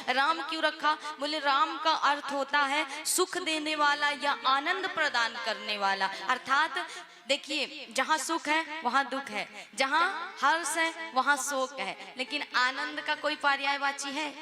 राम क्यों रखा? बोले राम का अर्थ होता है सुख देने वाला या आनंद प्रदान करने वाला। अर्थात देखिए, जहाँ सुख है वहाँ दुख है, जहाँ हर्ष है वहाँ शोक है, लेकिन आनंद का कोई पर्यायवाची है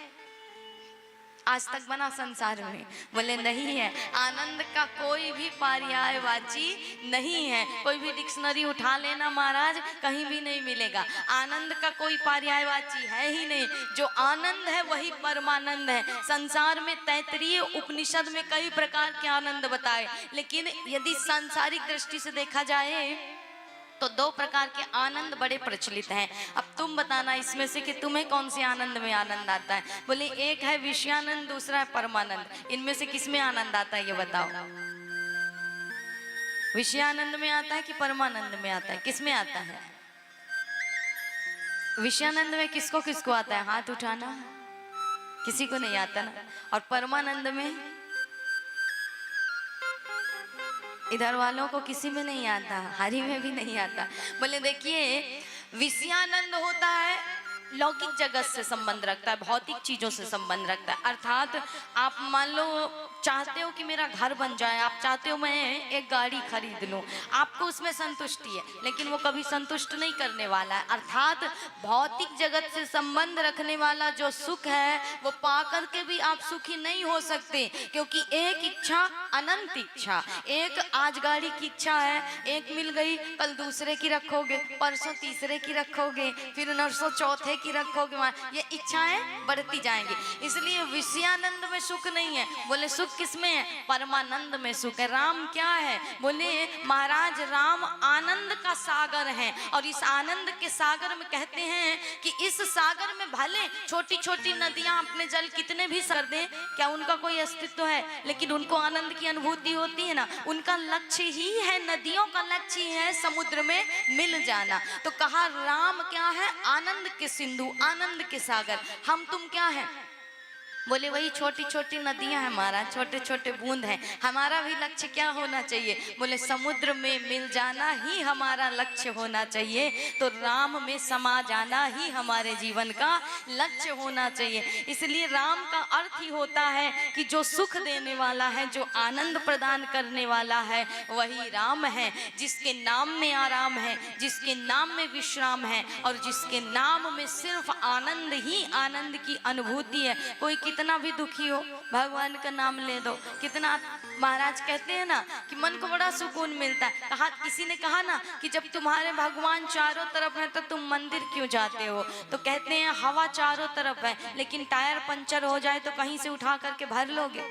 आज तक बना संसार में? बोले नहीं है। आनंद का कोई भी पर्यायवाची नहीं है। कोई भी डिक्शनरी उठा लेना महाराज, कहीं भी नहीं मिलेगा। आनंद का कोई पर्यायवाची है ही नहीं। जो आनंद है वही परमानंद है। संसार में तैत्तिरीय उपनिषद में कई प्रकार के आनंद बताए, लेकिन यदि सांसारिक दृष्टि से देखा जाए तो दो प्रकार के आनंद बड़े प्रचलित हैं। अब तुम बताना इसमें से कि तुम्हें कौन से आनंद में आनंद आता है। बोले एक है विषयानंद, दूसरा है परमानंद। इनमें से किस में आनंद आता है ये बताओ? विषयानंद में आता है कि परमानंद में आता है? किस में आता है? विषयानंद में किसको किसको आता है? हाथ उठाना। किसी को नहीं आता ना। और परमानंद में इधर वालों को किसी में नहीं आता, हरि में भी नहीं आता। बोले देखिए, विषयानंद होता है लौकिक जगत से संबंध रखता है, भौतिक चीजों से संबंध रखता है। अर्थात आप मान लो चाहते हो कि मेरा घर बन जाए, आप चाहते हो मैं एक गाड़ी खरीद लूं, आपको उसमें संतुष्टि है, लेकिन वो कभी संतुष्ट नहीं करने वाला है। अर्थात भौतिक जगत से संबंध रखने वाला जो सुख है वो पाकर के भी आप सुखी नहीं हो सकते, क्योंकि एक इच्छा अनंत इच्छा। एक आज गाड़ी की इच्छा है, एक मिल गई, कल दूसरे की रखोगे, परसों तीसरे की रखोगे, फिर नरसों चौथे की रखोगे। ये इच्छाएं बढ़ती जाएंगी। इसलिए विषयानंद में सुख नहीं है। बोले सुख किसमें है? परमानंद में सुख है। राम क्या है? बोले महाराज राम आनंद का सागर है, और इस आनंद के सागर में कहते हैं कि इस सागर में भले छोटी छोटी नदियां अपने जल कितने भी सर दें, क्या उनका कोई अस्तित्व है? लेकिन उनको आनंद की अनुभूति होती है ना। उनका लक्ष्य ही है, नदियों का लक्ष्य ही है समुद्र में मिल जाना। तो कहा राम क्या है? आनंद के सिंधु, आनंद के सागर। हम तुम क्या है? बोले वही छोटी छोटी नदियां हैं महाराज, छोटे छोटे बूंद हैं। हमारा भी लक्ष्य क्या होना चाहिए? बोले समुद्र में मिल जाना ही हमारा लक्ष्य होना चाहिए। तो राम में समा जाना ही हमारे जीवन का लक्ष्य होना चाहिए। इसलिए राम का अर्थ ही होता है कि जो सुख देने वाला है, जो आनंद प्रदान करने वाला है, वही राम है। जिसके नाम में आराम है, जिसके नाम में विश्राम है, और जिसके नाम में सिर्फ आनंद ही आनंद की अनुभूति है। कोई कितना भी दुखी हो, भगवान का नाम ले दो। कितना महाराज कहते हैं ना कि मन को बड़ा सुकून मिलता है। कहा, किसी ने कहा ना कि जब तुम्हारे भगवान चारों तरफ हैं तो तुम मंदिर क्यों जाते हो? तो कहते हैं हवा चारों तरफ है, लेकिन टायर पंचर हो जाए तो कहीं से उठा करके भर लोगे?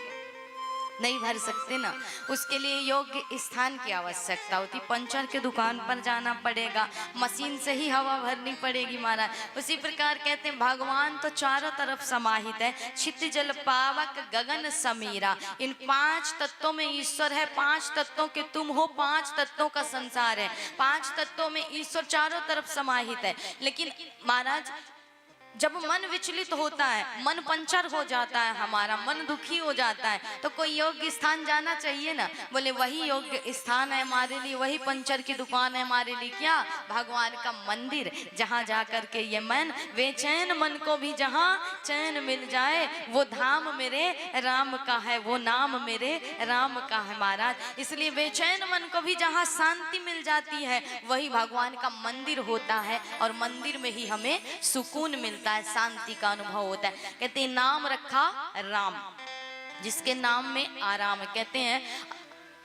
नहीं भर सकते ना। उसके लिए योग्य स्थान की आवश्यकता होती। पंचर के दुकान पर जाना पड़ेगा, मशीन से ही हवा भरनी पड़ेगी महाराज। उसी प्रकार कहते हैं भगवान तो चारों तरफ समाहित है। क्षिति जल पावक गगन समीरा। इन पांच तत्वों में ईश्वर है। पांच तत्वों के तुम हो, पांच तत्वों का संसार है। पांच तत्वों में ईश्वर चारों तरफ समाहित है। लेकिन महाराज जब मन विचलित होता है, मन पंचर हो जाता है, हमारा मन दुखी हो जाता है, तो कोई योग्य स्थान जाना चाहिए ना। बोले वही योग्य स्थान है हमारे लिए, वही पंचर की दुकान है हमारे लिए। क्या? भगवान का मंदिर, जहाँ जा करके ये मन बेचैन मन को भी जहाँ चैन मिल जाए, वो धाम मेरे राम का है, वो नाम मेरे राम का है महाराज। इसलिए बेचैन मन को भी जहाँ शांति मिल जाती है, वही भगवान का मंदिर होता है, और मंदिर में ही हमें सुकून मिलता है, शांति का अनुभव होता है। कहते हैं नाम रखा राम, जिसके नाम में आराम है। कहते हैं